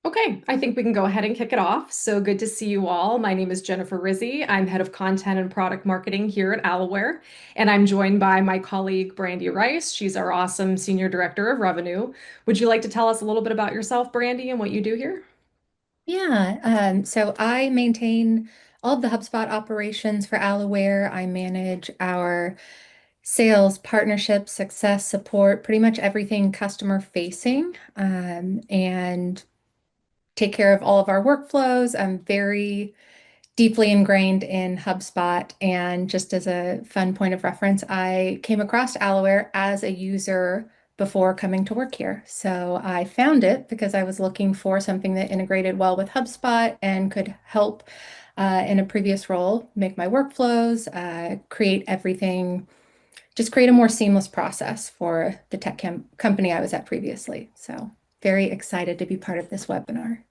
Okay, I think we can go ahead and kick it off. So good to see you all. My name is Jennifer Rizzi. I'm head of content and product marketing here at Aloware, and I'm joined by my colleague Brandy Rice. She's our awesome senior director of revenue. Would you like to tell us a little bit about yourself, Brandy, and what you do here? Yeah, so I maintain all of the HubSpot operations for Alaware. I manage our sales, partnership, success, support, pretty much everything customer facing, and take care of all of our workflows. I'm very deeply ingrained in HubSpot. And just as a fun point of reference, I came across Alaware as a user before coming to work here. So I found it because I was looking for something that integrated well with HubSpot and could help in a previous role make my workflows, create everything, just create a more seamless process for the company I was at previously. So very excited to be part of this webinar.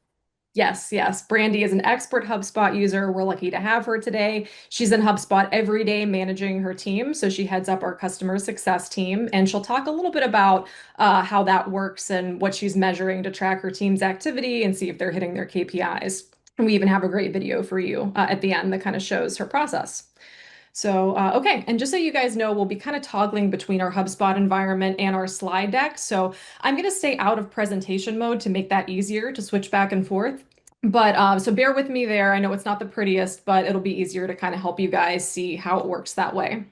Yes, yes. Brandy is an expert HubSpot user. We're lucky to have her today. She's in HubSpot every day managing her team. So she heads up our customer success team, and she'll talk a little bit about how that works and what she's measuring to track her team's activity and see if they're hitting their KPIs. And we even have a great video for you at the end that kind of shows her process. So, okay, and just so you guys know, we'll be kind of toggling between our HubSpot environment and our slide deck. So I'm going to stay out of presentation mode to make that easier to switch back and forth. But so bear with me there. I know it's not the prettiest, but it'll be easier to kind of help you guys see how it works that way.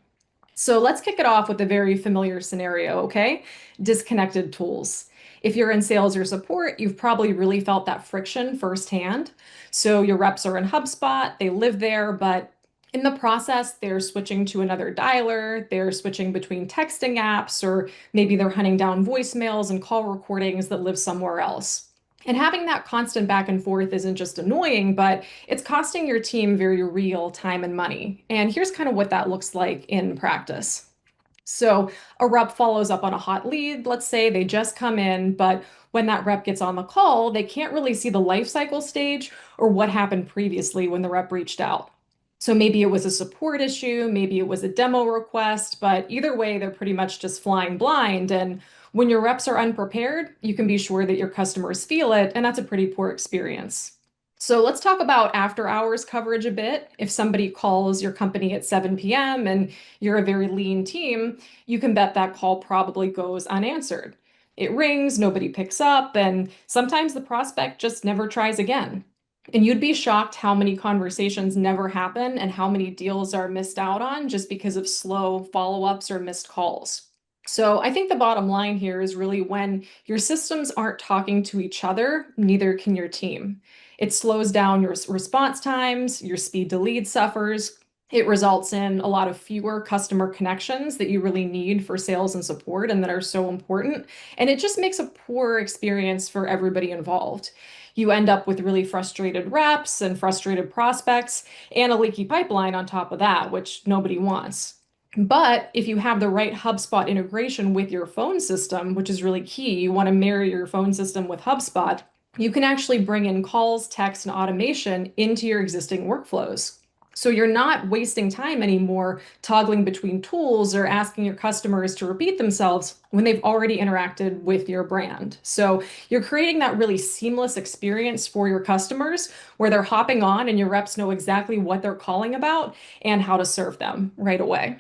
So let's kick it off with a very familiar scenario, okay? Disconnected tools. If you're in sales or support, you've probably really felt that friction firsthand. So your reps are in HubSpot, they live there, but in the process, they're switching to another dialer, they're switching between texting apps, or maybe they're hunting down voicemails and call recordings that live somewhere else. And having that constant back and forth isn't just annoying, but it's costing your team very real time and money. And here's kind of what that looks like in practice. So a rep follows up on a hot lead. Let's say they just come in, but when that rep gets on the call, they can't really see the life cycle stage or what happened previously when the rep reached out. So maybe it was a support issue, maybe it was a demo request, but either way, they're pretty much just flying blind. And when your reps are unprepared, you can be sure that your customers feel it, and that's a pretty poor experience. So let's talk about after hours coverage a bit. If somebody calls your company at 7 p.m. and you're a very lean team, you can bet that call probably goes unanswered. It rings, nobody picks up, and sometimes the prospect just never tries again. And you'd be shocked how many conversations never happen and how many deals are missed out on just because of slow follow-ups or missed calls. So I think the bottom line here is really when your systems aren't talking to each other, neither can your team. It slows down your response times, your speed to lead suffers. It results in a lot of fewer customer connections that you really need for sales and support and that are so important. And it just makes a poor experience for everybody involved. You end up with really frustrated reps and frustrated prospects and a leaky pipeline on top of that, which nobody wants. But if you have the right HubSpot integration with your phone system, which is really key, you want to marry your phone system with HubSpot, you can actually bring in calls, text, and automation into your existing workflows. So you're not wasting time anymore toggling between tools or asking your customers to repeat themselves when they've already interacted with your brand. So you're creating that really seamless experience for your customers where they're hopping on and your reps know exactly what they're calling about and how to serve them right away.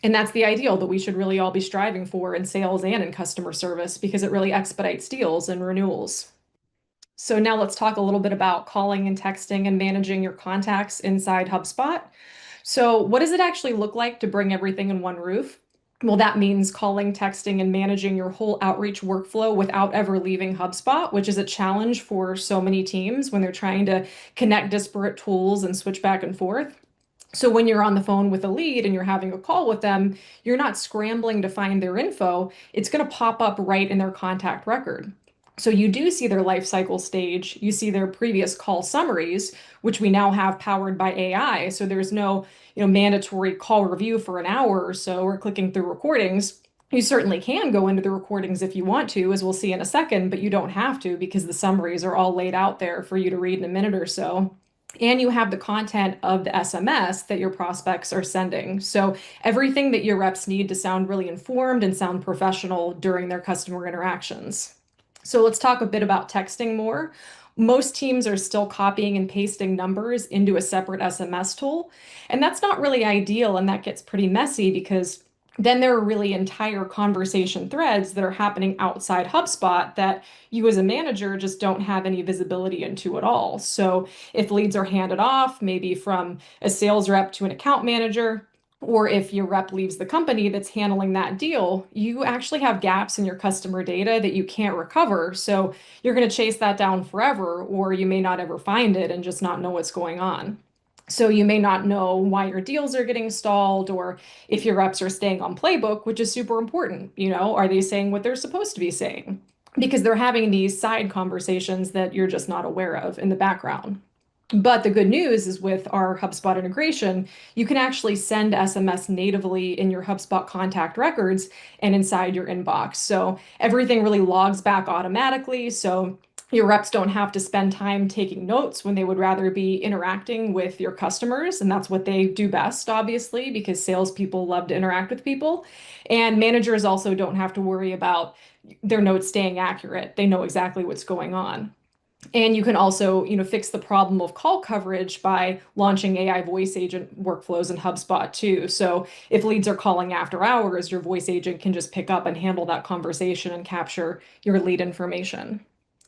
And that's the ideal that we should really all be striving for in sales and in customer service because it really expedites deals and renewals. So now let's talk a little bit about calling and texting and managing your contacts inside HubSpot. So what does it actually look like to bring everything in one roof? Well, that means calling, texting, and managing your whole outreach workflow without ever leaving HubSpot, which is a challenge for so many teams when they're trying to connect disparate tools and switch back and forth. So when you're on the phone with a lead and you're having a call with them, you're not scrambling to find their info. It's going to pop up right in their contact record. So you do see their life cycle stage, you see their previous call summaries, which we now have powered by AI. So there's no, mandatory call review for an hour or so or clicking through recordings. You certainly can go into the recordings if you want to, as we'll see in a second, but you don't have to because the summaries are all laid out there for you to read in a minute or so. And you have the content of the SMS that your prospects are sending. So everything that your reps need to sound really informed and sound professional during their customer interactions. So let's talk a bit about texting more. Most teams are still copying and pasting numbers into a separate SMS tool, and that's not really ideal, and that gets pretty messy because then there are really entire conversation threads that are happening outside HubSpot that you as a manager just don't have any visibility into at all. So if leads are handed off, maybe from a sales rep to an account manager, or if your rep leaves the company that's handling that deal, you actually have gaps in your customer data that you can't recover. So you're going to chase that down forever, or you may not ever find it and just not know what's going on. So you may not know why your deals are getting stalled, or if your reps are staying on playbook, which is super important. Are they saying what they're supposed to be saying? Because they're having these side conversations that you're just not aware of in the background. But the good news is with our HubSpot integration, you can actually send SMS natively in your HubSpot contact records and inside your inbox. So everything really logs back automatically. So your reps don't have to spend time taking notes when they would rather be interacting with your customers. And that's what they do best, obviously, because salespeople love to interact with people. And managers also don't have to worry about their notes staying accurate. They know exactly what's going on. And you can also, fix the problem of call coverage by launching AI voice agent workflows in HubSpot too. So if leads are calling after hours, your voice agent can just pick up and handle that conversation and capture your lead information.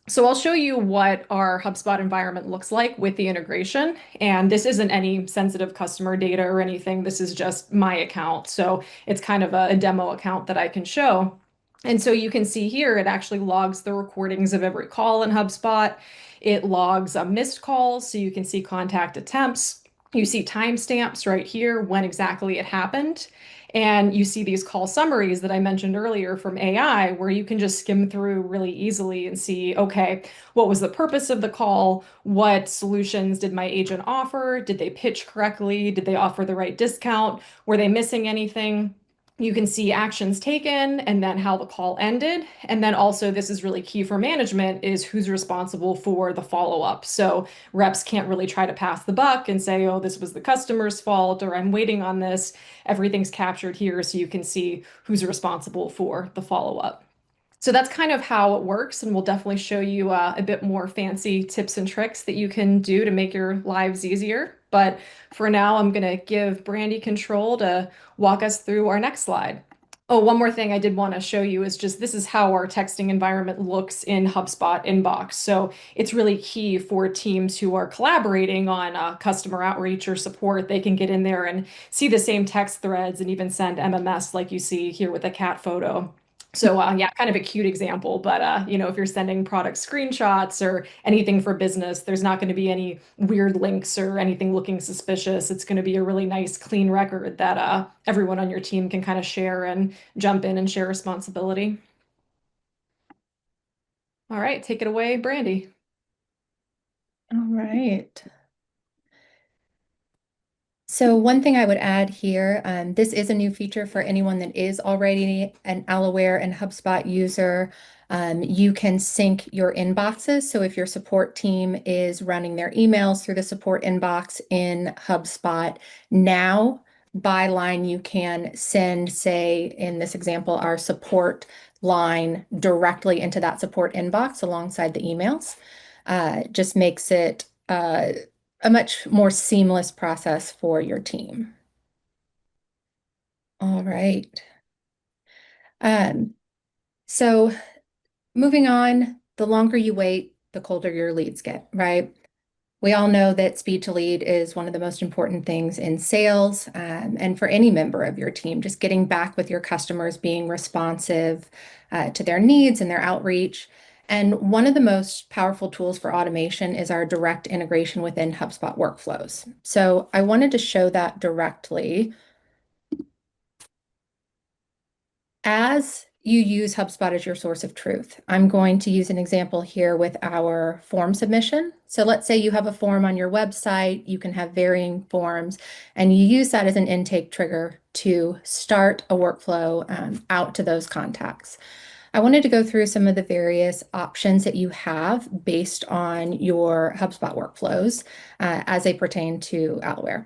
So I'll show you what our HubSpot environment looks like with the integration. And this isn't any sensitive customer data or anything. This is just my account. So it's kind of a demo account that I can show. And so you can see here, it actually logs the recordings of every call in HubSpot. It logs missed calls, so you can see contact attempts. You see timestamps right here when exactly it happened. And you see these call summaries that I mentioned earlier from AI, where you can just skim through really easily and see, okay, what was the purpose of the call? What solutions did my agent offer? Did they pitch correctly? Did they offer the right discount? Were they missing anything? You can see actions taken and then how the call ended. And then also, this is really key for management, is who's responsible for the follow-up. So reps can't really try to pass the buck and say, oh, this was the customer's fault, or I'm waiting on this. Everything's captured here so you can see who's responsible for the follow-up. So that's kind of how it works, and we'll definitely show you a bit more fancy tips and tricks that you can do to make your lives easier. But for now, I'm going to give Brandy control to walk us through our next slide. Oh, one more thing I did want to show you is just this is how our texting environment looks in HubSpot Inbox. So it's really key for teams who are collaborating on customer outreach or support. They can get in there and see the same text threads and even send MMS like you see here with a cat photo. So yeah, kind of a cute example, but if you're sending product screenshots or anything for business, there's not going to be any weird links or anything looking suspicious. It's going to be a really nice, clean record that everyone on your team can kind of share and jump in and share responsibility. All right, take it away, Brandy. All right. So one thing I would add here, this is a new feature for anyone that is already an Alaware and HubSpot user. You can sync your inboxes. So if your support team is running their emails through the support inbox in HubSpot, now by line you can send, say, in this example, our support line directly into that support inbox alongside the emails. Just makes it a much more seamless process for your team. All right. Um, so moving on, the longer you wait, the colder your leads get, right? We all know that speed to lead is one of the most important things in sales, and for any member of your team, just getting back with your customers, being responsive to their needs and their outreach. And one of the most powerful tools for automation is our direct integration within HubSpot workflows. So I wanted to show that directly. As you use HubSpot as your source of truth, I'm going to use an example here with our form submission. So let's say you have a form on your website, you can have varying forms, and you use that as an intake trigger to start a workflow out to those contacts. I wanted to go through some of the various options that you have based on your HubSpot workflows as they pertain to Alware.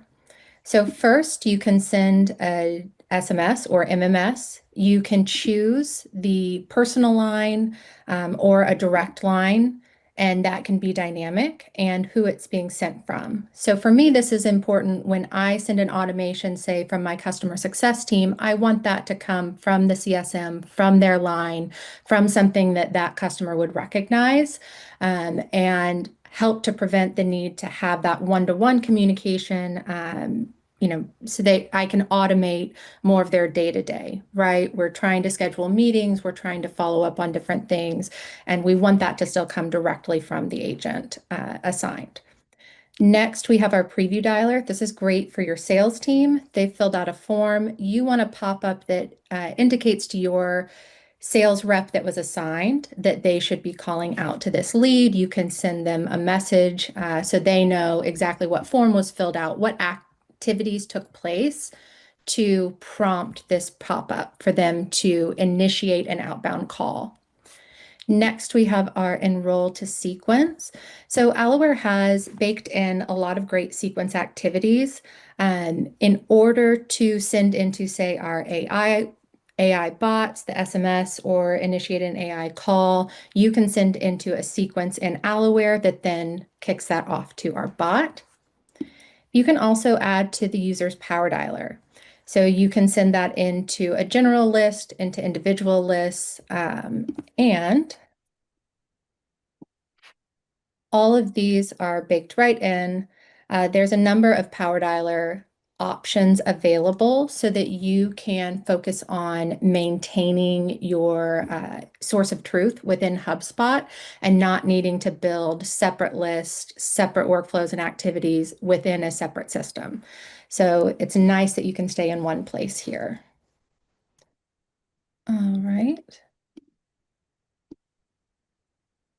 So first, you can send a SMS or MMS. You can choose the personal line or a direct line, and that can be dynamic and who it's being sent from. So for me, this is important when I send an automation, say from my customer success team, I want that to come from the CSM, from their line, from something that that customer would recognize, and help to prevent the need to have that one-to-one communication. So that I can automate more of their day to day, right? We're trying to schedule meetings, we're trying to follow up on different things, and we want that to still come directly from the agent assigned. Next, we have our preview dialer. This is great for your sales team. They've filled out a form. You want a pop-up that indicates to your sales rep that was assigned that they should be calling out to this lead. You can send them a message so they know exactly what form was filled out, what activities took place to prompt this pop-up for them to initiate an outbound call. Next, we have our enroll to sequence. So Alaware has baked in a lot of great sequence activities in order to send into, say, our AI bots, the SMS, or initiate an AI call. You can send into a sequence in Alaware that then kicks that off to our bot. You can also add to the user's power dialer. So you can send that into a general list, into individual lists, and all of these are baked right in. There's a number of power dialer options available so that you can focus on maintaining your source of truth within HubSpot and not needing to build separate lists, separate workflows and activities within a separate system. So it's nice that you can stay in one place here. All right.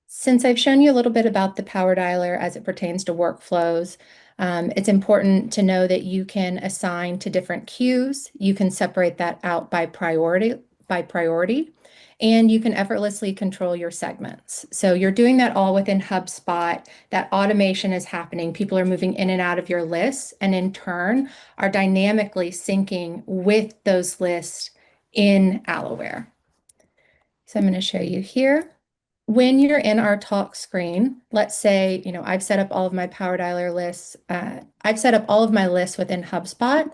Since I've shown you a little bit about the Power Dialer as it pertains to workflows, it's important to know that you can assign to different queues. You can separate that out by priority, and you can effortlessly control your segments. So you're doing that all within HubSpot. That automation is happening. People are moving in and out of your lists, and in turn are dynamically syncing with those lists in Alaware. So I'm going to show you here. When you're in our talk screen, let's say, I've set up all of my Power Dialer lists. I've set up all of my lists within HubSpot.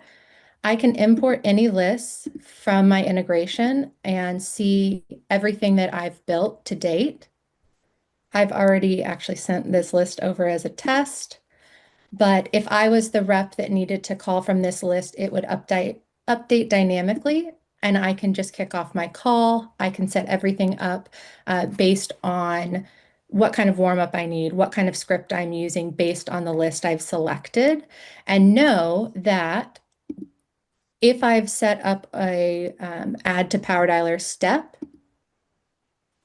I can import any lists from my integration and see everything that I've built to date. I've already actually sent this list over as a test. But if I was the rep that needed to call from this list, it would update dynamically, and I can just kick off my call. I can set everything up based on what kind of warm up I need, what kind of script I'm using based on the list I've selected, and know that if I've set up a add to Power Dialer step,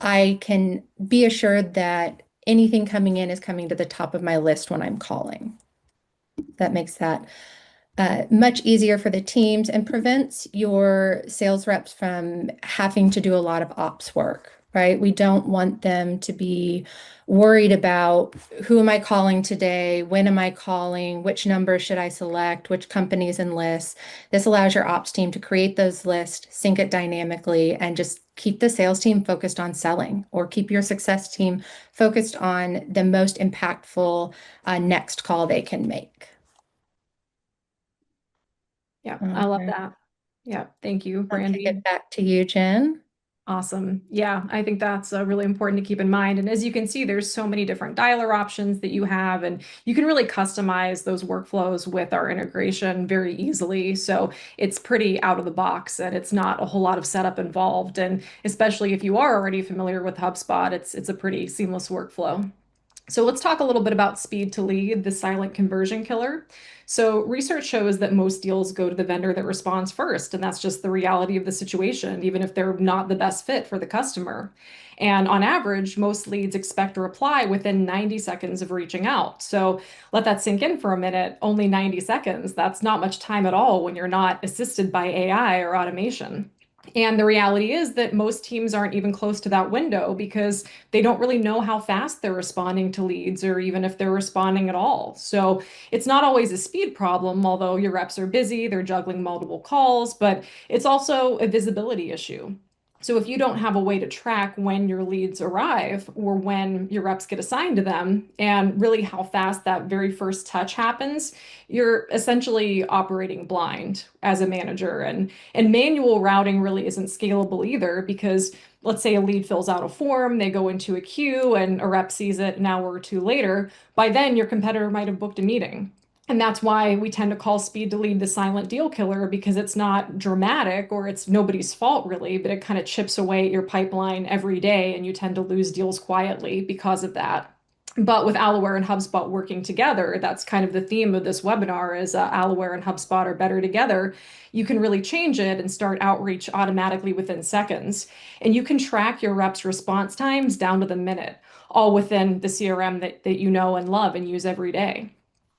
I can be assured that anything coming in is coming to the top of my list when I'm calling. That makes that much easier for the teams and prevents your sales reps from having to do a lot of ops work, right? We don't want them to be worried about who am I calling today? When am I calling? Which number should I select? Which companies and lists? This allows your ops team to create those lists, sync it dynamically, and just keep the sales team focused on selling, or keep your success team focused on the most impactful next call they can make. Yeah, I love Okay. that. Yeah, thank you, I'll kick Brandy. it back to you, Jen. Awesome. Yeah, I think that's really important to keep in mind. And as you can see, there's so many different dialer options that you have, and you can really customize those workflows with our integration very easily. So it's pretty out of the box, and it's not a whole lot of setup involved. And especially if you are already familiar with HubSpot, it's a pretty seamless workflow. So let's talk a little bit about speed to lead, the silent conversion killer. So research shows that most deals go to the vendor that responds first, and that's just the reality of the situation, even if they're not the best fit for the customer. And on average, most leads expect a reply within 90 seconds of reaching out. So let that sink in for a minute. Only 90 seconds. That's not much time at all when you're not assisted by AI or automation. And the reality is that most teams aren't even close to that window because they don't really know how fast they're responding to leads or even if they're responding at all. So it's not always a speed problem, although your reps are busy, they're juggling multiple calls, but it's also a visibility issue. So if you don't have a way to track when your leads arrive or when your reps get assigned to them and really how fast that very first touch happens, you're essentially operating blind as a manager. And manual routing really isn't scalable either because let's say a lead fills out a form, they go into a queue, and a rep sees it an hour or two later. By then, your competitor might have booked a meeting. And that's why we tend to call speed to lead the silent deal killer because it's not dramatic or it's nobody's fault really, but it kind of chips away at your pipeline every day and you tend to lose deals quietly because of that. But with Aloware and HubSpot working together, that's kind of the theme of this webinar is Aloware and HubSpot are better together. You can really change it and start outreach automatically within seconds. And you can track your reps' response times down to the minute, all within the CRM that you know and love and use every day.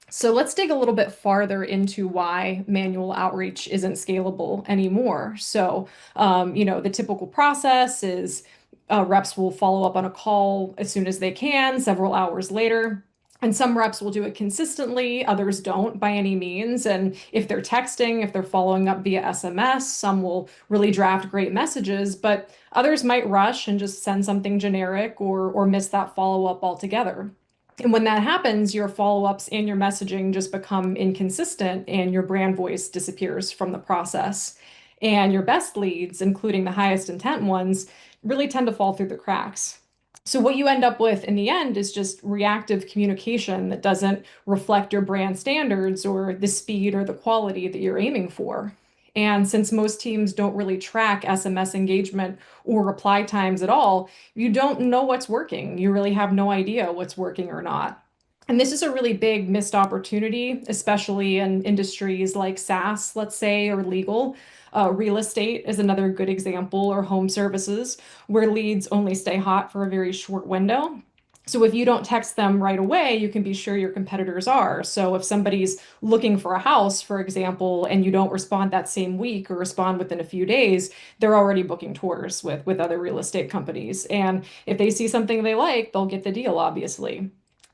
So let's dig a little bit farther into why manual outreach isn't scalable anymore. The typical process is reps will follow up on a call as soon as they can, several hours later. And some reps will do it consistently, others don't by any means. And if they're texting, if they're following up via SMS, some will really draft great messages, but others might rush and just send something generic or miss that follow up altogether. And when that happens, your follow-ups and your messaging just become inconsistent and your brand voice disappears from the process. And your best leads, including the highest intent ones, really tend to fall through the cracks. So what you end up with in the end is just reactive communication that doesn't reflect your brand standards or the speed or the quality that you're aiming for. And since most teams don't really track SMS engagement or reply times at all, you don't know what's working. You really have no idea what's working or not. And this is a really big missed opportunity, especially in industries like SaaS, let's say, or legal. Real estate is another good example, or home services, where leads only stay hot for a very short window. So if you don't text them right away, you can be sure your competitors are. So if somebody's looking for a house, for example, and you don't respond that same week or respond within a few days, they're already booking tours with other real estate companies. And if they see something they like, they'll get the deal, obviously.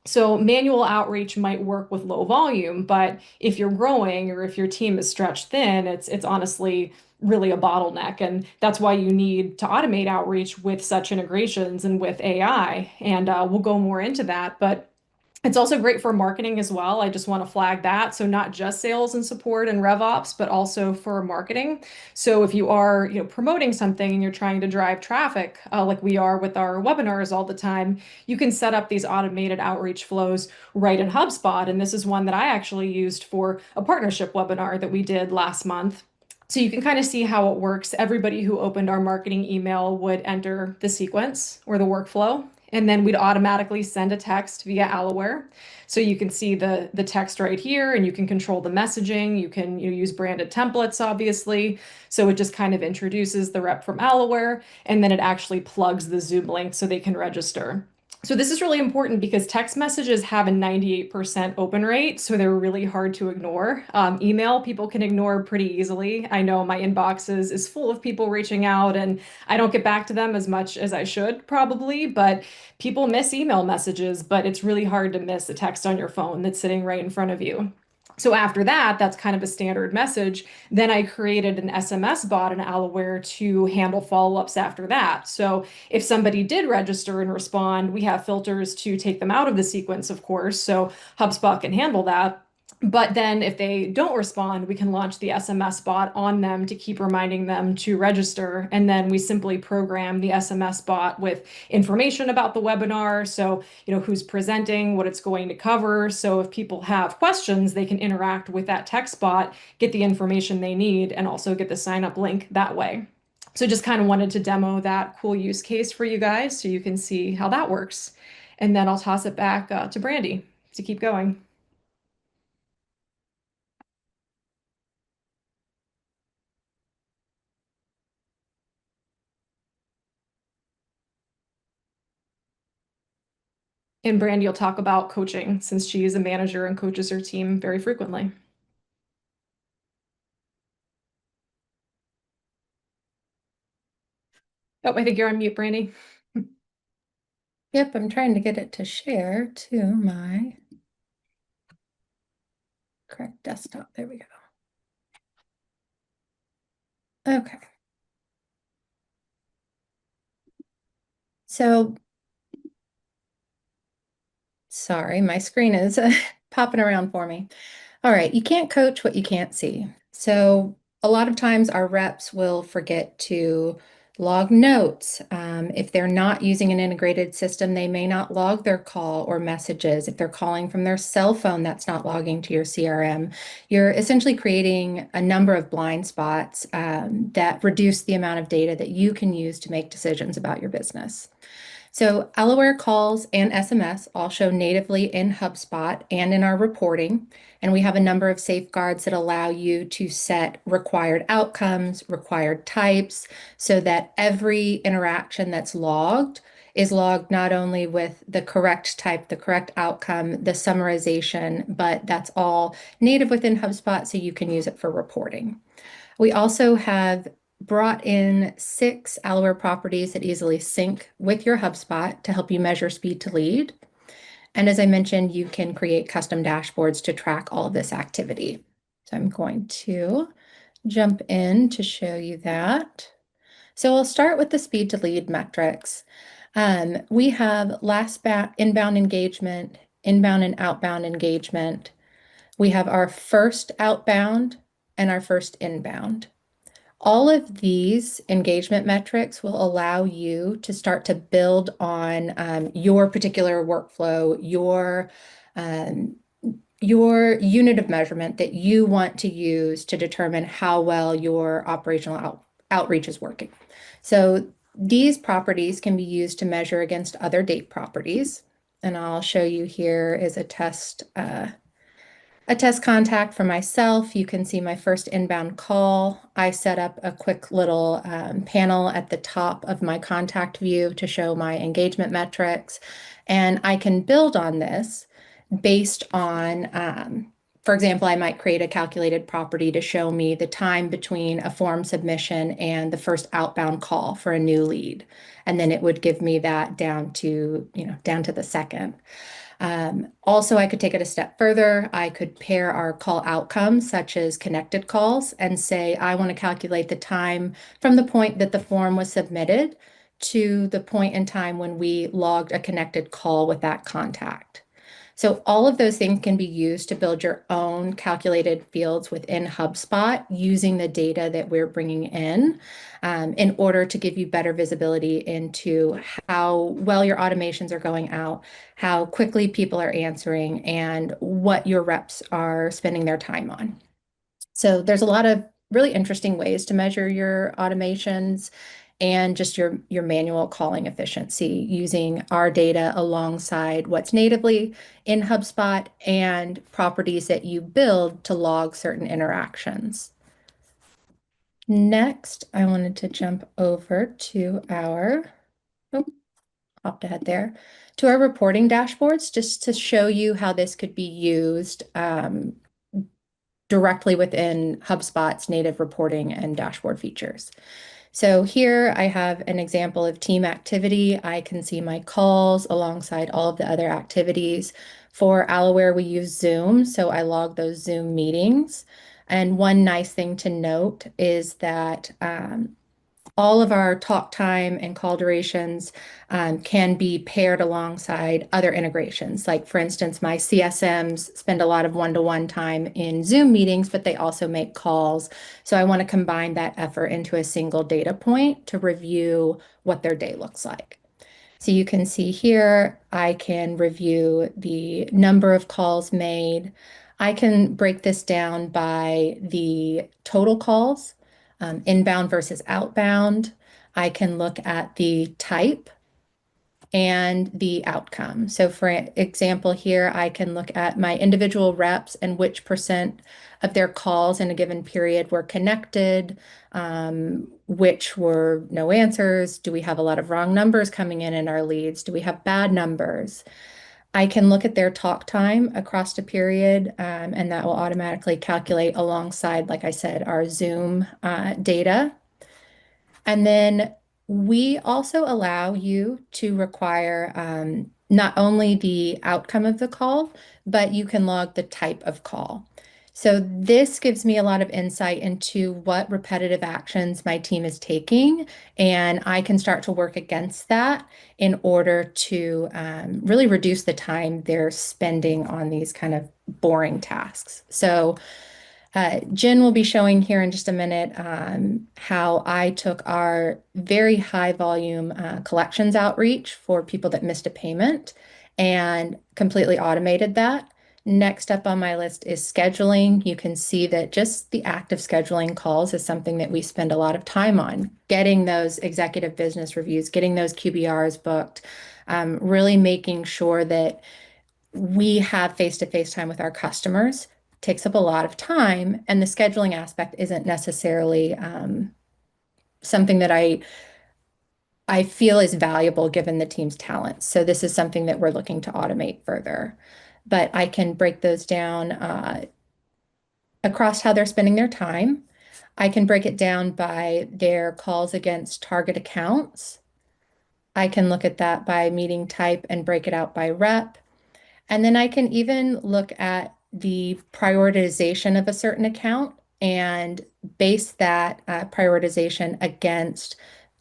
So manual outreach might work with low volume, but if you're growing or if your team is stretched thin, it's honestly really a bottleneck. And that's why you need to automate outreach with such integrations and with AI. And we'll go more into that. But it's also great for marketing as well. I just want to flag that. So not just sales and support and rev ops, but also for marketing. So if you are, promoting something and you're trying to drive traffic, like we are with our webinars all the time, you can set up these automated outreach flows right in HubSpot. And this is one that I actually used for a partnership webinar that we did last month. So you can kind of see how it works. Everybody who opened our marketing email would enter the sequence or the workflow, and then we'd automatically send a text via Aloware. So you can see the text right here, and you can control the messaging. You use branded templates, obviously. So it just kind of introduces the rep from Aloware, and then it actually plugs the Zoom link so they can register. So this is really important because text messages have a 98% open rate, so they're really hard to ignore. Email, people can ignore pretty easily. I know my inbox is full of people reaching out, and I don't get back to them as much as I should probably, but people miss email messages, but it's really hard to miss a text on your phone that's sitting right in front of you. So after that, that's kind of a standard message. Then I created an SMS bot in Alaware to handle follow-ups after that. So if somebody did register and respond, we have filters to take them out of the sequence, of course. So HubSpot can handle that. But then if they don't respond, we can launch the SMS bot on them to keep reminding them to register. And then we simply program the SMS bot with information about the webinar. So, who's presenting, what it's going to cover. So if people have questions, they can interact with that text bot, get the information they need, and also get the sign up link that way. So just kind of wanted to demo that cool use case for you guys so you can see how that works. And then I'll toss it back to Brandy to keep going. And Brandy will talk about coaching since she is a manager and coaches her team very frequently. Oh, I think you're on mute, Brandy. Yep, I'm trying to get it to share to my correct desktop. There we go. Okay. So sorry, my screen is popping around for me. All right, you can't coach what you can't see. So a lot of times our reps will forget to log notes. If they're not using an integrated system, they may not log their call or messages. If they're calling from their cell phone, that's not logging to your CRM. You're essentially creating a number of blind spots that reduce the amount of data that you can use to make decisions about your business. So Alaware calls and SMS all show natively in HubSpot and in our reporting. And we have a number of safeguards that allow you to set required outcomes, required types, so that every interaction that's logged is logged not only with the correct type, the correct outcome, the summarization, but that's all native within HubSpot so you can use it for reporting. We also have brought in 6 Alaware properties that easily sync with your HubSpot to help you measure speed to lead. And as I mentioned, you can create custom dashboards to track all of this activity. So I'm going to jump in to show you that. So we'll start with the speed to lead metrics. We have inbound engagement, inbound and outbound engagement. We have our first outbound and our first inbound. All of these engagement metrics will allow you to start to build on your particular workflow, um, your unit of measurement that you want to use to determine how well your outreach is working. So these properties can be used to measure against other date properties. And I'll show you here is a test contact for myself. You can see my first inbound call. I set up a quick little panel at the top of my contact view to show my engagement metrics. And I can build on this based on, for example, I might create a calculated property to show me the time between a form submission and the first outbound call for a new lead. And then it would give me that down to, down to the second. Also, I could take it a step further. I could pair our call outcomes, such as connected calls, and say, I want to calculate the time from the point that the form was submitted to the point in time when we logged a connected call with that contact. So all of those things can be used to build your own calculated fields within HubSpot using the data that we're bringing in order to give you better visibility into how well your automations are going out, how quickly people are answering, and what your reps are spending their time on. So there's a lot of really interesting ways to measure your automations and just your manual calling efficiency using our data alongside what's natively in HubSpot and properties that you build to log certain interactions. Next, I wanted to jump over to oh, hopped ahead there, to our reporting dashboards, just to show you how this could be used directly within HubSpot's native reporting and dashboard features. So here I have an example of team activity. I can see my calls alongside all of the other activities. For Alaware, we use Zoom, so I log those Zoom meetings. And one nice thing to note is that all of our talk time and call durations can be paired alongside other integrations. Like, for instance, my CSMs spend a lot of one-to-one time in Zoom meetings, but they also make calls. So I want to combine that effort into a single data point to review what their day looks like. So you can see here, I can review the number of calls made. I can break this down by the total calls, inbound versus outbound. I can look at the type and the outcome. So for example, here, I can look at my individual reps and which percent of their calls in a given period were connected, which were no answers. Do we have a lot of wrong numbers coming in our leads? Do we have bad numbers? I can look at their talk time across a period, and that will automatically calculate alongside, like I said, our Zoom data. And then We also allow you to require not only the outcome of the call, but you can log the type of call. So this gives me a lot of insight into what repetitive actions my team is taking, and I can start to work against that in order to really reduce the time they're spending on these kind of boring tasks. So Jen will be showing here in just a minute how I took our very high volume collections outreach for people that missed a payment and completely automated that. Next up on my list is scheduling. You can see that just the act of scheduling calls is something that we spend a lot of time on, getting those executive business reviews, getting those QBRs booked, really making sure that we have face-to-face time with our customers. Takes up a lot of time, and the scheduling aspect isn't necessarily something that I feel is valuable given the team's talents. So this is something that we're looking to automate further. But I can break those down across how they're spending their time. I can break it down by their calls against target accounts. I can look at that by meeting type and break it out by rep. And then I can even look at the prioritization of a certain account and base that prioritization against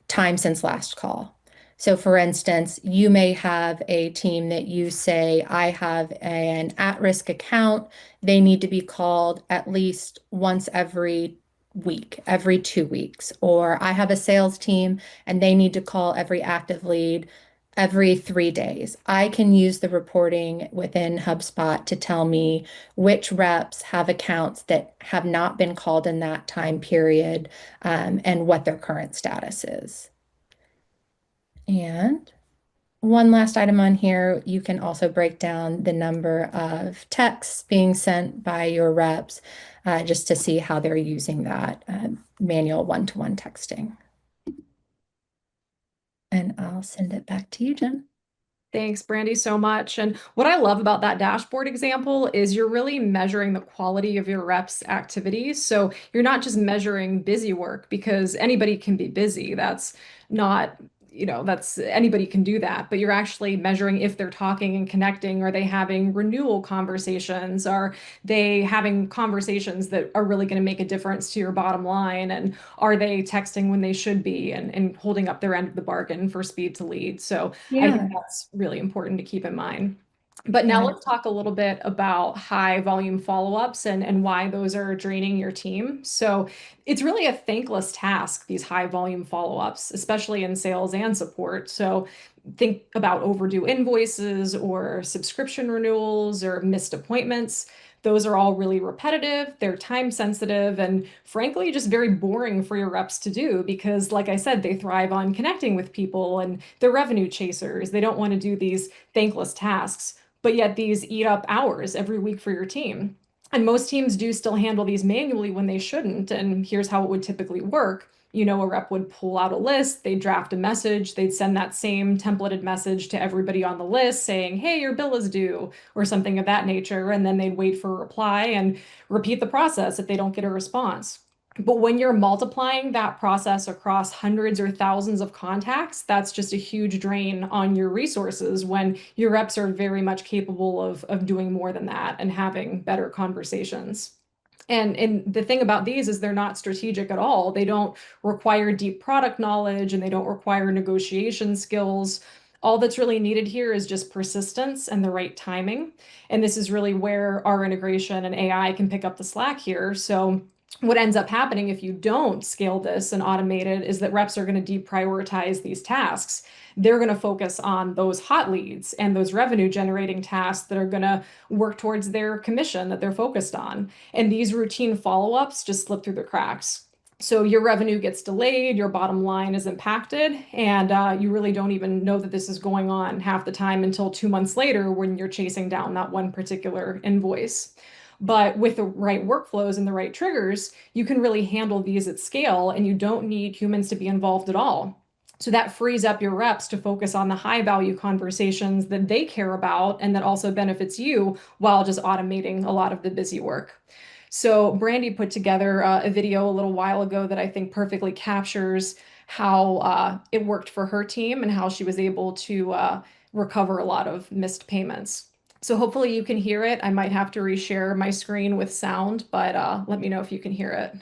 time since last call. So, for instance, you may have a team that you say, I have an at-risk account. They need to be called at least once every week, every 2 weeks. Or I have a sales team and they need to call every active lead every 3 days. I can use the reporting within HubSpot to tell me which reps have accounts that have not been called in that time period, and what their current status is. And one last item on here, you can also break down the number of texts being sent by your reps, just to see how they're using that manual one-to-one texting. And I'll send it back to you, Jen. Thanks, Brandy, so much. And what I love about that dashboard example is you're really measuring the quality of your reps' activities. So you're not just measuring busy work because anybody can be busy. That's not, that's anybody can do that. But you're actually measuring if they're talking and connecting. Are they having renewal conversations? Are they having conversations that are really going to make a difference to your bottom line? And are they texting when they should be and holding up their end of the bargain for speed to lead? So I think Yeah, that's really important to keep in mind. But now yeah. let's talk a little bit about high volume follow-ups and why those are draining your team. So it's really a thankless task, these high volume follow-ups, especially in sales and support. So think about overdue invoices or subscription renewals or missed appointments. Those are all really repetitive, they're time sensitive, and frankly, just very boring for your reps to do because, like I said, they thrive on connecting with people and they're revenue chasers. They don't want to do these thankless tasks, but yet these eat up hours every week for your team. And most teams do still handle these manually when they shouldn't. And here's how it would typically work. A rep would pull out a list, they'd draft a message, they'd send that same templated message to everybody on the list saying, hey, your bill is due, or something of that nature. And then they'd wait for a reply and repeat the process if they don't get a response. But when you're multiplying that process across hundreds or thousands of contacts, that's just a huge drain on your resources when your reps are very much capable of doing more than that and having better conversations. And the thing about these is they're not strategic at all. They don't require deep product knowledge and they don't require negotiation skills. All that's really needed here is just persistence and the right timing. And this is really where our integration and AI can pick up the slack here. So what ends up happening if you don't scale this and automate it is that reps are going to deprioritize these tasks. They're going to focus on those hot leads and those revenue generating tasks that are going to work towards their commission that they're focused on. And these routine follow-ups just slip through the cracks. So your revenue gets delayed, your bottom line is impacted, and you really don't even know that this is going on half the time until 2 months later when you're chasing down that one particular invoice. But with the right workflows and the right triggers, you can really handle these at scale and you don't need humans to be involved at all. So that frees up your reps to focus on the high value conversations that they care about and that also benefits you while just automating a lot of the busy work. So Brandy put together a video a little while ago that I think perfectly captures how it worked for her team and how she was able to recover a lot of missed payments. So hopefully you can hear it. I might have to reshare my screen with sound, but let me know if you can hear it.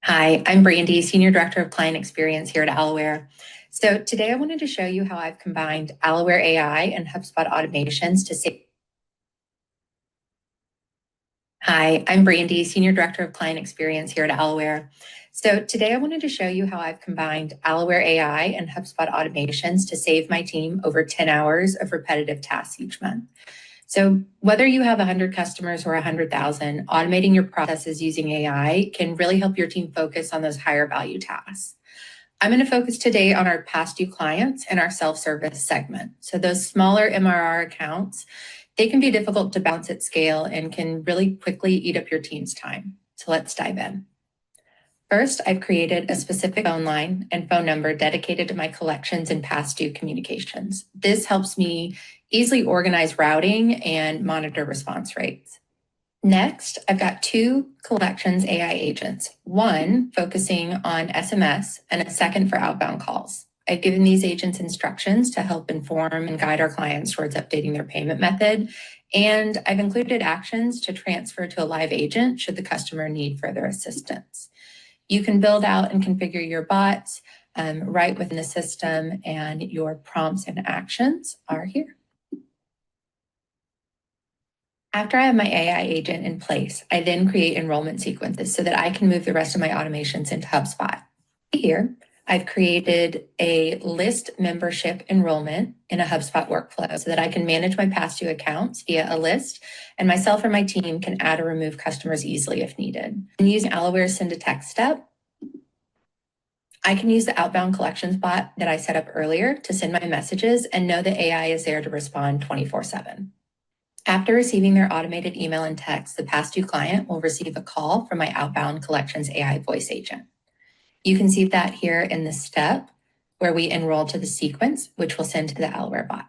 Hi, I'm Brandy, Senior Director of Client Experience here at Aloware. So today I wanted to show you how I've combined Aloware AI and HubSpot automations to save. Hi, I'm Brandy, Senior Director of Client Experience here at Aloware. So today I wanted to show you how I've combined Aloware AI and HubSpot automations to save my team over 10 hours of repetitive tasks each month. So whether you have 100 customers or 100,000, automating your processes using AI can really help your team focus on those higher value tasks. I'm going to focus today on our past due clients and our self-service segment. So those smaller MRR accounts, they can be difficult to bounce at scale and can really quickly eat up your team's time. So let's dive in. First, I've created a specific phone line and phone number dedicated to my collections and past due communications. This helps me easily organize routing and monitor response rates. Next, I've got two collections AI agents, one focusing on SMS and a second for outbound calls. I've given these agents instructions to help inform and guide our clients towards updating their payment method. And I've included actions to transfer to a live agent should the customer need further assistance. You can build out and configure your bots right within the system, and your prompts and actions are here. After I have my AI agent in place, I then create enrollment sequences so that I can move the rest of my automations into HubSpot. Here, I've created a list membership enrollment in a HubSpot workflow so that I can manage my past due accounts via a list, and myself or my team can add or remove customers easily if needed. And using Alaware's send a text step, I can use the outbound collections bot that I set up earlier to send my messages and know the AI is there to respond 24/7. After receiving their automated email and text, the past due client will receive a call from my outbound collections AI voice agent. You can see that here in the step where we enroll to the sequence, which we'll send to the Alaware bot.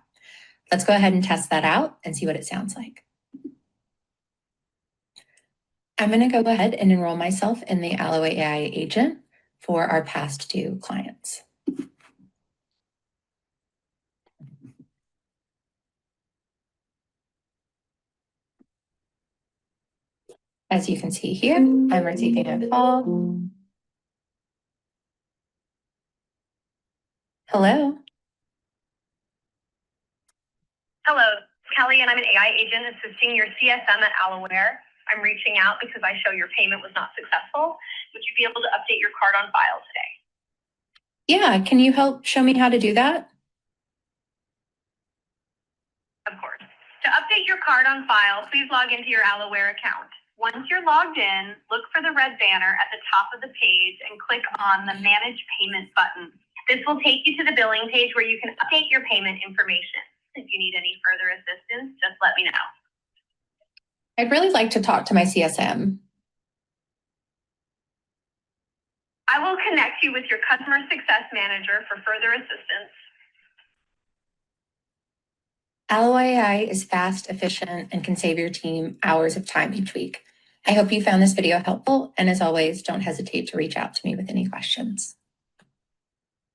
Let's go ahead and test that out and see what it sounds like. I'm going to go ahead and enroll myself in the Alaware AI agent for our past due clients. As you can see here, I'm receiving a call. Hello. Hello, Kelly, and I'm an AI agent assisting your CSM at Alaware. I'm reaching out because I show your payment was not successful. Would you be able to update your card on file today? Yeah, can you help show me how to do that? Of course. To update your card on file, please log into your Alaware account. Once you're logged in, look for the red banner at the top of the page and click on the Manage Payment button. This will take you to the billing page where you can update your payment information. If you need any further assistance, just let me know. I'd really like to talk to my CSM. I will connect you with your customer success manager for further assistance. Alloy AI is fast, efficient, and can save your team hours of time each week. I hope you found this video helpful, and as always, don't hesitate to reach out to me with any questions.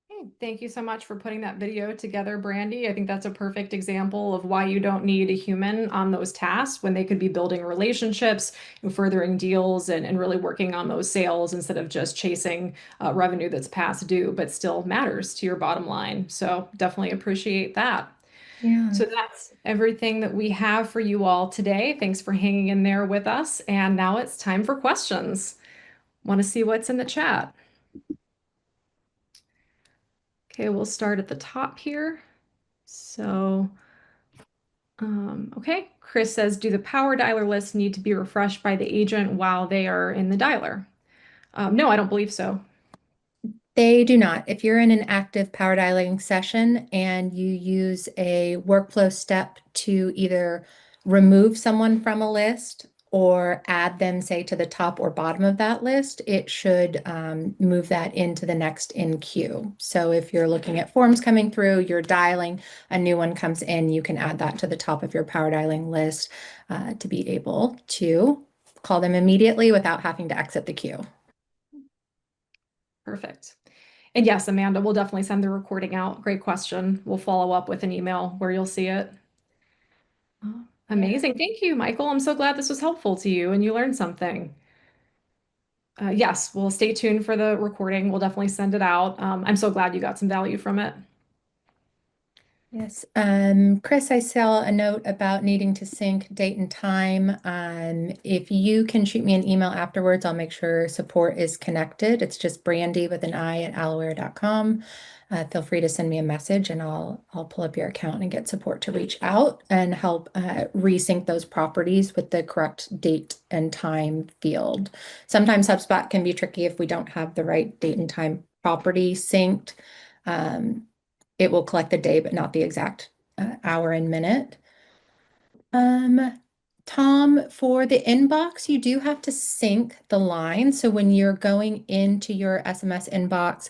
Hey, thank you so much for putting that video together, Brandy. I think that's a perfect example of why you don't need a human on those tasks when they could be building relationships and furthering deals and really working on those sales instead of just chasing revenue that's past due, but still matters to your bottom line. So definitely appreciate that. Yeah. So that's everything that we have for you all today. Thanks for hanging in there with us. And now it's time for questions. Want to see what's in the chat? Okay, we'll start at the top here. So, okay, Chris says, do the power dialer lists need to be refreshed by the agent while they are in the dialer? No, I don't believe so. They do not. If you're in an active power dialing session and you use a workflow step to either remove someone from a list or add them, say, to the top or bottom of that list, it should move that into the next in queue. So if you're looking at forms coming through, you're dialing, a new one comes in, you can add that to the top of your power dialing list to be able to call them immediately without having to exit the queue. Perfect. And yes, Amanda, we'll definitely send the recording out. Great question. We'll follow up with an email where you'll see it. Oh, Yeah. amazing. Thank you, Michael. I'm so glad this was helpful to you and you learned something. Yes, we'll stay tuned for the recording. We'll definitely send it out. I'm so glad you got some value from it. Yes. Chris, I saw a note about needing to sync date and time. If you can shoot me an email afterwards, I'll make sure support is connected. It's just Brandy with an I at alaware.com. Feel free to send me a message and I'll pull up your account and get support to reach out and help resync those properties with the correct date and time field. Sometimes HubSpot can be tricky if we don't have the right date and time property synced. It will collect the day, but not the exact hour and minute. Tom, for the inbox, you do have to sync the line. So when you're going into your SMS inbox,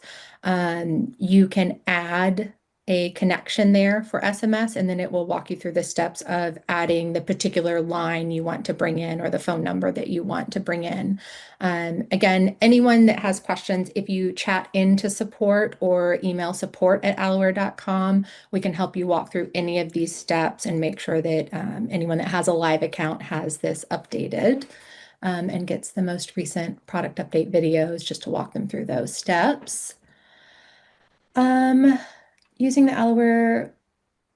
you can add a connection there for SMS, and then it will walk you through the steps of adding the particular line you want to bring in or the phone number that you want to bring in. Again, anyone that has questions, if you chat into support or email support@alaware.com, we can help you walk through any of these steps and make sure that anyone that has a live account has this updated and gets the most recent product update videos just to walk them through those steps. Using the Alaware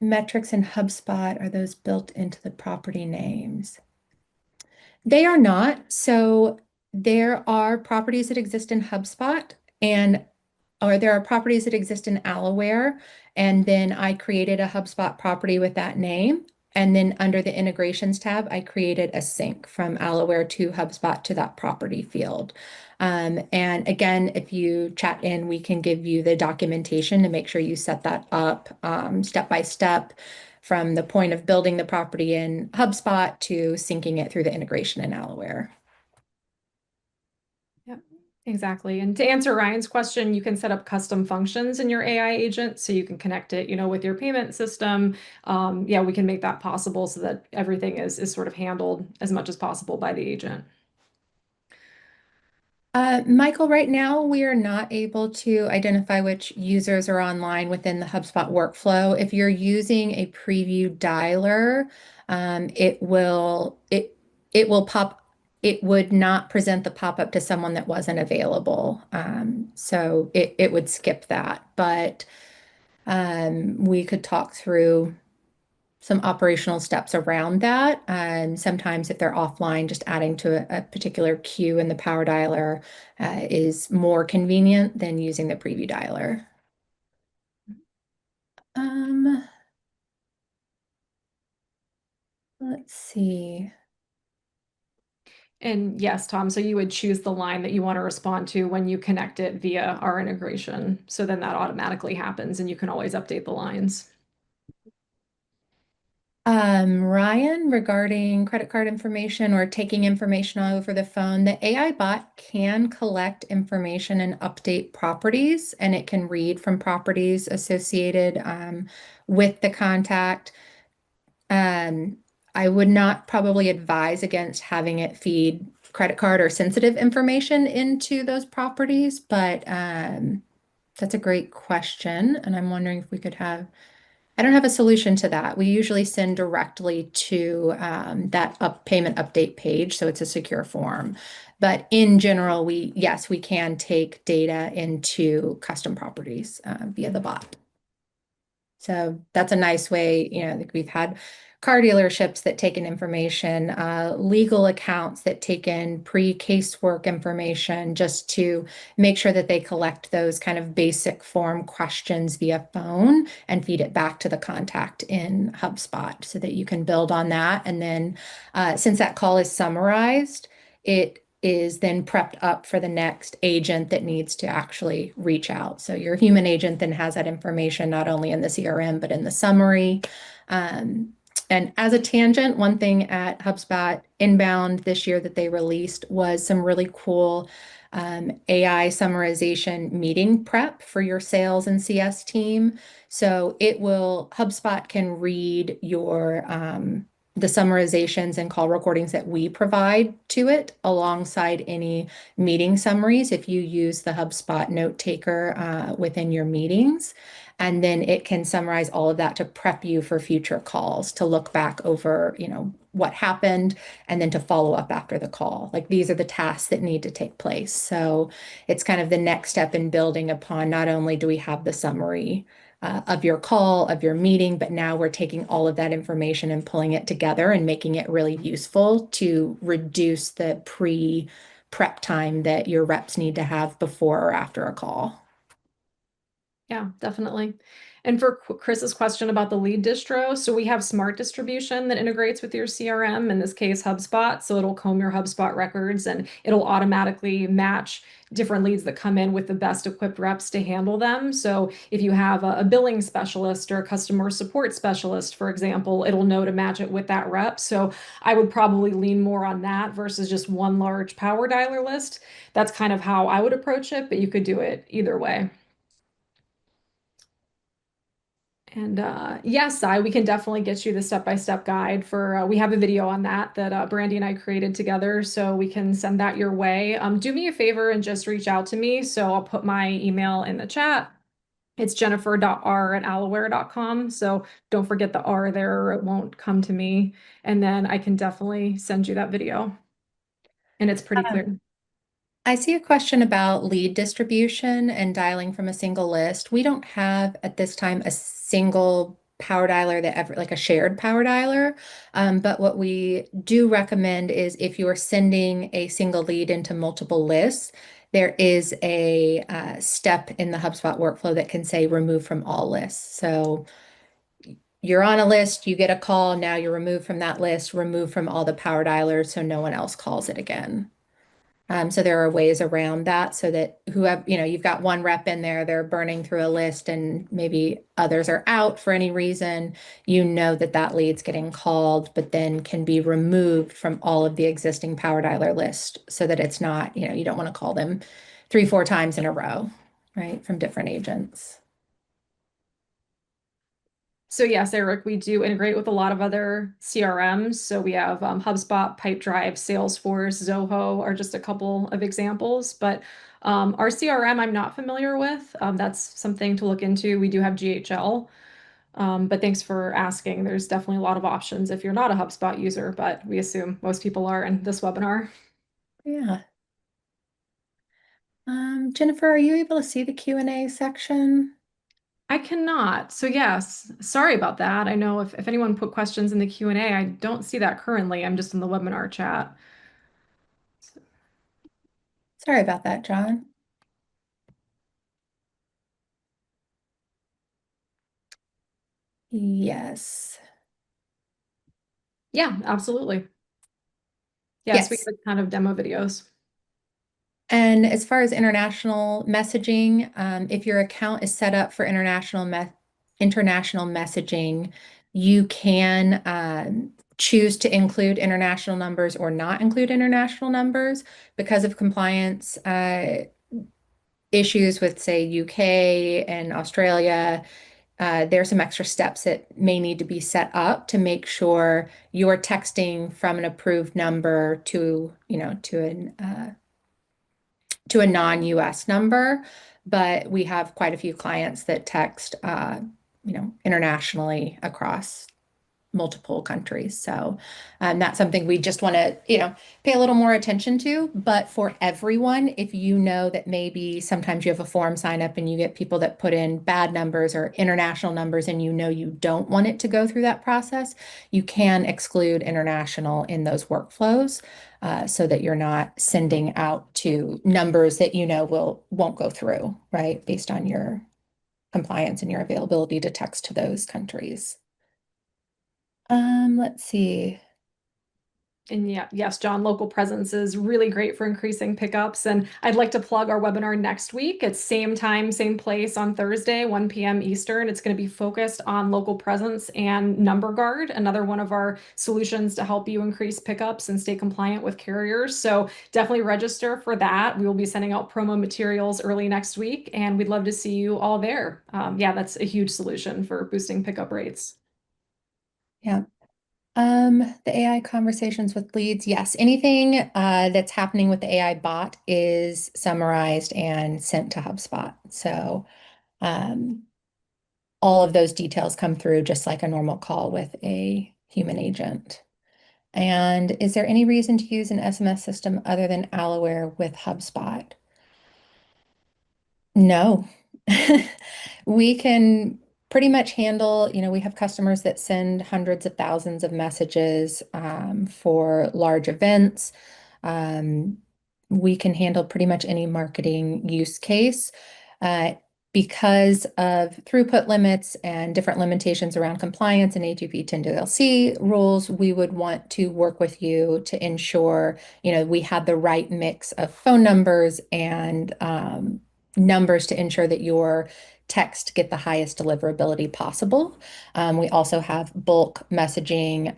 metrics in HubSpot, are those built into the property names? They are not. So there are properties that exist in HubSpot and or there are properties that exist in Alaware, and then I created a HubSpot property with that name. And then under the integrations tab, I created a sync from Alaware to HubSpot to that property field. And again, if you chat in, we can give you the documentation to make sure you set that up step by step from the point of building the property in HubSpot to syncing it through the integration in Alaware. Yep, exactly. And to answer Ryan's question, you can set up custom functions in your AI agent so you can connect it, with your payment system. Yeah, we can make that possible so that everything is sort of handled as much as possible by the agent. Michael, right now we are not able to identify which users are online within the HubSpot workflow. If you're using a preview dialer, it will pop. It would not present the pop-up to someone that wasn't available. So it would skip that. But we could talk through some operational steps around that. Sometimes if they're offline, just adding to a particular queue in the power dialer is more convenient than using the preview dialer. Let's see. And yes, Tom, so you would choose the line that you want to respond to when you connect it via our integration. So then that automatically happens and you can always update the lines. Ryan, regarding credit card information or taking information over the phone, the AI bot can collect information and update properties, and it can read from properties associated with the contact. I would not probably advise against having it feed credit card or sensitive information into those properties, but that's a great question. And I'm wondering if we could have, I don't have a solution to that. We usually send directly to that payment update page, so it's a secure form. But in general, yes, we can take data into custom properties via the bot. So that's a nice way, like we've had car dealerships that take in information, legal accounts that take in pre-casework information just to make sure that they collect those kind of basic form questions via phone and feed it back to the contact in HubSpot so that you can build on that. And then since that call is summarized, it is then prepped up for the next agent that needs to actually reach out. So your human agent then has that information not only in the CRM, but in the summary. And as a tangent, one thing at HubSpot Inbound this year that they released was some really cool AI summarization meeting prep for your sales and CS team. So HubSpot can read the summarizations and call recordings that we provide to it alongside any meeting summaries if you use the HubSpot note taker within your meetings. And then it can summarize all of that to prep you for future calls, to look back over, what happened and then to follow up after the call. Like these are the tasks that need to take place. So it's kind of the next step in building upon not only do we have the summary of your call, of your meeting, but now we're taking all of that information and pulling it together and making it really useful to reduce the prep time that your reps need to have before or after a call. Yeah, definitely. And for Chris's question about the lead distro, so we have smart distribution that integrates with your CRM, in this case, HubSpot. So it'll comb your HubSpot records and it'll automatically match different leads that come in with the best equipped reps to handle them. So if you have a billing specialist or a customer support specialist, for example, it'll know to match it with that rep. So I would probably lean more on that versus just one large power dialer list. That's kind of how I would approach it, but you could do it either way. And yes, we can definitely get you the step-by-step guide for, we have a video on that Brandy and I created together, so we can send that your way. Do me a favor and just reach out to me. So I'll put my email in the chat. It's jennifer.r@alaware.com. So don't forget the R there or it won't come to me. And then I can definitely send you that video. And it's pretty clear. I see a question about lead distribution and dialing from a single list. We don't have at this time a single power dialer that ever, like a shared power dialer. But what we do recommend is if you are sending a single lead into multiple lists, there is a step in the HubSpot workflow that can say remove from all lists. So you're on a list, you get a call, now you're removed from that list, remove from all the power dialers so no one else calls it again. So there are ways around that so that whoever, you've got one rep in there, they're burning through a list and maybe others are out for any reason, that that lead's getting called, but then can be removed from all of the existing power dialer list so that it's not, you don't want to call them 3, 4 times in a row, right, from different agents. So yes, Eric, we do integrate with a lot of other CRMs. So we have HubSpot, Pipedrive, Salesforce, Zoho are just a couple of examples. But our CRM I'm not familiar with. That's something to look into. We do have GHL. But thanks for asking. There's definitely a lot of options if you're not a HubSpot user, but we assume most people are in this webinar. Yeah. Jennifer, are you able to see the Q&A section? I cannot. So yes, sorry about that. I know if anyone put questions in the Q&A, I don't see that currently. I'm just in the webinar chat. Sorry about that, John. Yes. Yeah, absolutely. Yes, we Yes. have a ton of demo videos. And as far as international messaging, if your account is set up for international messaging, you can choose to include international numbers or not include international numbers because of compliance issues with, say, UK and Australia. There's some extra steps that may need to be set up to make sure you're texting from an approved number to a non-US number, but we have quite a few clients that text, internationally across multiple countries. So that's something we just want to, pay a little more attention to. But for everyone, if you know that maybe sometimes you have a form sign up and you get people that put in bad numbers or international numbers and you don't want it to go through that process, you can exclude international in those workflows so that you're not sending out to numbers that won't go through, right? Based on your compliance and your availability to text to those countries. Let's see. And yeah, yes, John, local presence is really great for increasing pickups. And I'd like to plug our webinar next week. It's same time, same place on Thursday, 1 p.m. Eastern. It's going to be focused on local presence and Number Guard, another one of our solutions to help you increase pickups and stay compliant with carriers. So definitely register for that. We will be sending out promo materials early next week, and we'd love to see you all there. Yeah, that's a huge solution for boosting pickup rates. Yeah. The AI conversations with leads, yes. Anything that's happening with the AI bot is summarized and sent to HubSpot. So um, all of those details come through just like a normal call with a human agent. And is there any reason to use an SMS system other than Aloware with HubSpot? No. We can pretty much handle, we have customers that send hundreds of thousands of messages for large events. Um, we can handle pretty much any marketing use case. Uh, because of throughput limits and different limitations around compliance and ATP 10DLC rules, we would want to work with you to ensure, we have the right mix of phone numbers and numbers to ensure that your text get the highest deliverability possible. We also have bulk messaging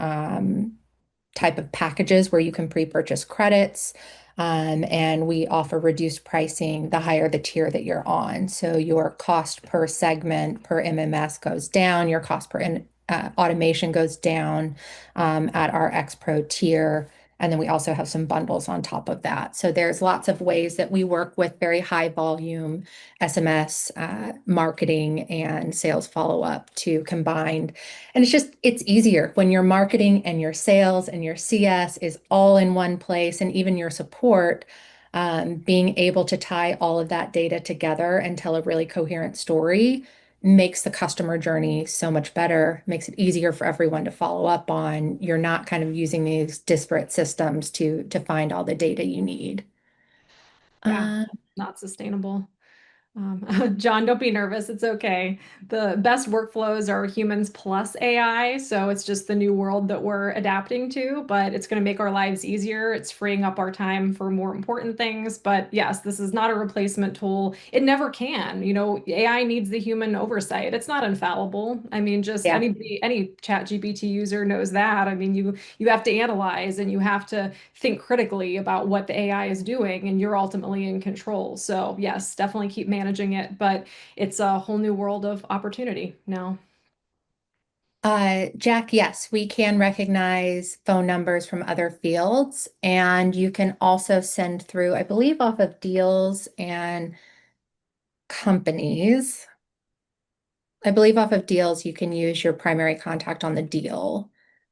type of packages where you can pre-purchase credits. And we offer reduced pricing the higher the tier that you're on. So your cost per segment per MMS goes down, your cost per automation goes down at our X Pro tier. And then we also have some bundles on top of that. So there's lots of ways that we work with very high volume SMS marketing and sales follow-up to combine. And it's easier when your marketing and your sales and your CS is all in one place, and even your support, being able to tie all of that data together and tell a really coherent story makes the customer journey so much better, makes it easier for everyone to follow up on. You're not kind of using these disparate systems to find all the data you need. Yeah, Uh, not sustainable. John, don't be nervous. It's okay. The best workflows are humans plus AI. So it's just the new world that we're adapting to, but it's going to make our lives easier. It's freeing up our time for more important things. But yes, this is not a replacement tool. It never can. AI needs the human oversight. It's not infallible. I mean, just yeah. any chat GPT user knows that. I mean, you have to analyze and you have to think critically about what the AI is doing, and you're ultimately in control. So yes, definitely keep managing it, but it's a whole new world of opportunity now. Jack, yes, we can recognize phone numbers from other fields, and you can also send through, I believe, off of deals and companies. I believe off of deals, you can use your primary contact on the deal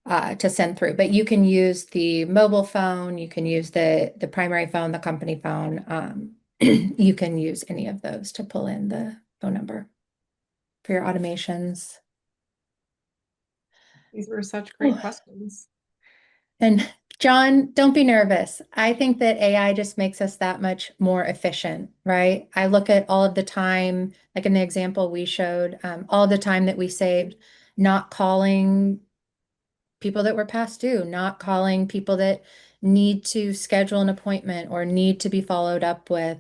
to send through, but you can use the mobile phone, you can use the primary phone, the company phone. You can use any of those to pull in the phone number for your automations. These were such great questions. And John, don't be nervous. I think that AI just makes us that much more efficient, right? I look at all of the time, like in the example we showed, all the time that we saved not calling people that were past due, not calling people that need to schedule an appointment or need to be followed up with.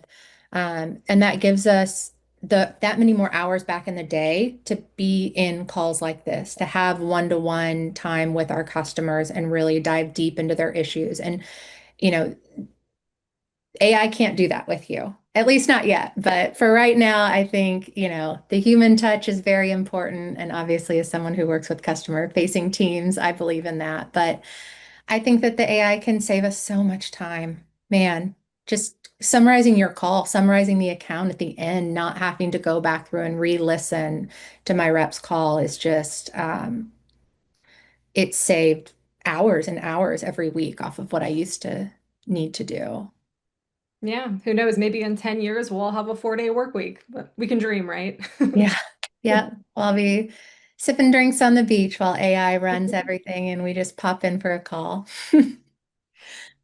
And that gives us that many more hours back in the day to be in calls like this, to have one-to-one time with our customers and really dive deep into their issues. And, you know, AI can't do that with you, at least not yet. But for right now, I think, the human touch is very important. And obviously, as someone who works with customer facing teams, I believe in that. But I think that the AI can save us so much time. Man, just summarizing your call, summarizing the account at the end, not having to go back through and re-listen to my rep's call is just, it saved hours and hours every week off of what I used to need to do. Yeah, who knows? Maybe in 10 years we'll all have a 4-day work week, but we can dream, right? Yeah. Yeah. I'll be sipping drinks on the beach while AI runs everything and we just pop in for a call.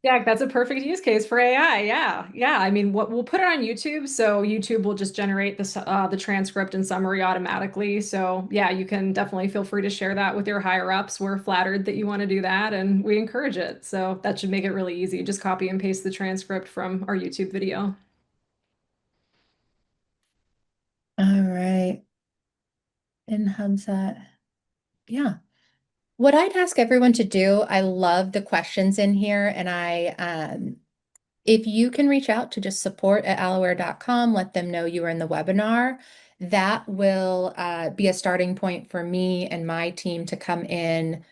Yeah, that's a perfect use case for AI. Yeah. Yeah. I mean, what we'll put it on YouTube, so YouTube will just generate the transcript and summary automatically. So yeah, you can definitely feel free to share that with your higher ups. We're flattered that you want to do that and we encourage it. So that should make it really easy. Just copy and paste the transcript from our YouTube video. All right. In HubSpot. Yeah. What I'd ask everyone to do, I love the questions in here, and if you can reach out to just support@alaware.com, let them know you were in the webinar. That will be a starting point for me and my team to come in,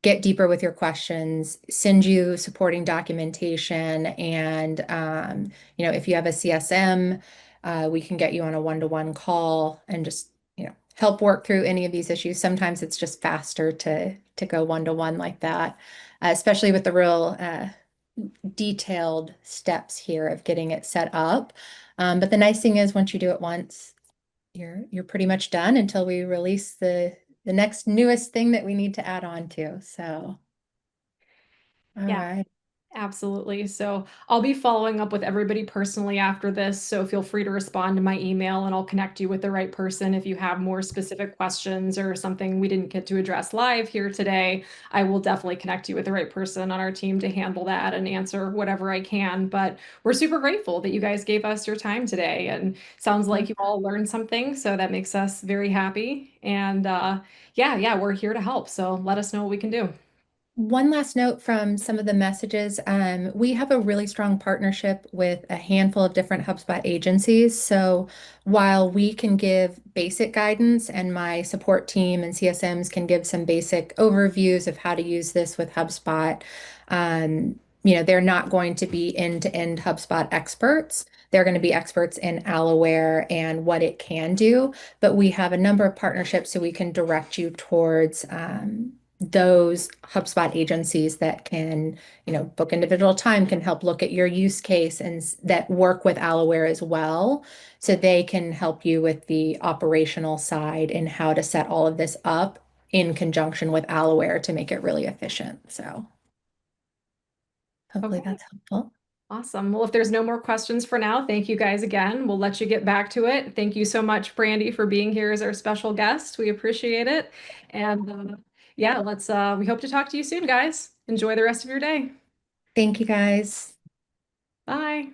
get deeper with your questions, send you supporting documentation, and if you have a CSM, we can get you on a one-to-one call and just help work through any of these issues. Sometimes it's just faster to go one-to-one like that, especially with the real detailed steps here of getting it set up. But the nice thing is once you do it once, you're pretty much done until we release the next newest thing that we need to add on to. So, all Yeah. right. Absolutely. So I'll be following up with everybody personally after this. So feel free to respond to my email and I'll connect you with the right person. If you have more specific questions or something we didn't get to address live here today, I will definitely connect you with the right person on our team to handle that and answer whatever I can. But we're super grateful that you guys gave us your time today, and sounds like you all learned something. So that makes us very happy. And yeah, we're here to help. So let us know what we can do. One last note from some of the messages. We have a really strong partnership with a handful of different HubSpot agencies. So while we can give basic guidance and my support team and CSMs can give some basic overviews of how to use this with HubSpot, they're not going to be end-to-end HubSpot experts. They're going to be experts in Aloware and what it can do. But we have a number of partnerships so we can direct you towards those HubSpot agencies that can, book individual time, can help look at your use case and that work with Aloware as well. So they can help you with the operational side and how to set all of this up in conjunction with Aloware to make it really efficient. So hopefully Okay. that's helpful. Awesome. Well, if there's no more questions for now, thank you guys again. We'll let you get back to it. Thank you so much, Brandy, for being here as our special guest. We appreciate it. And yeah, we hope to talk to you soon, guys. Enjoy the rest of your day. Thank you guys. Bye.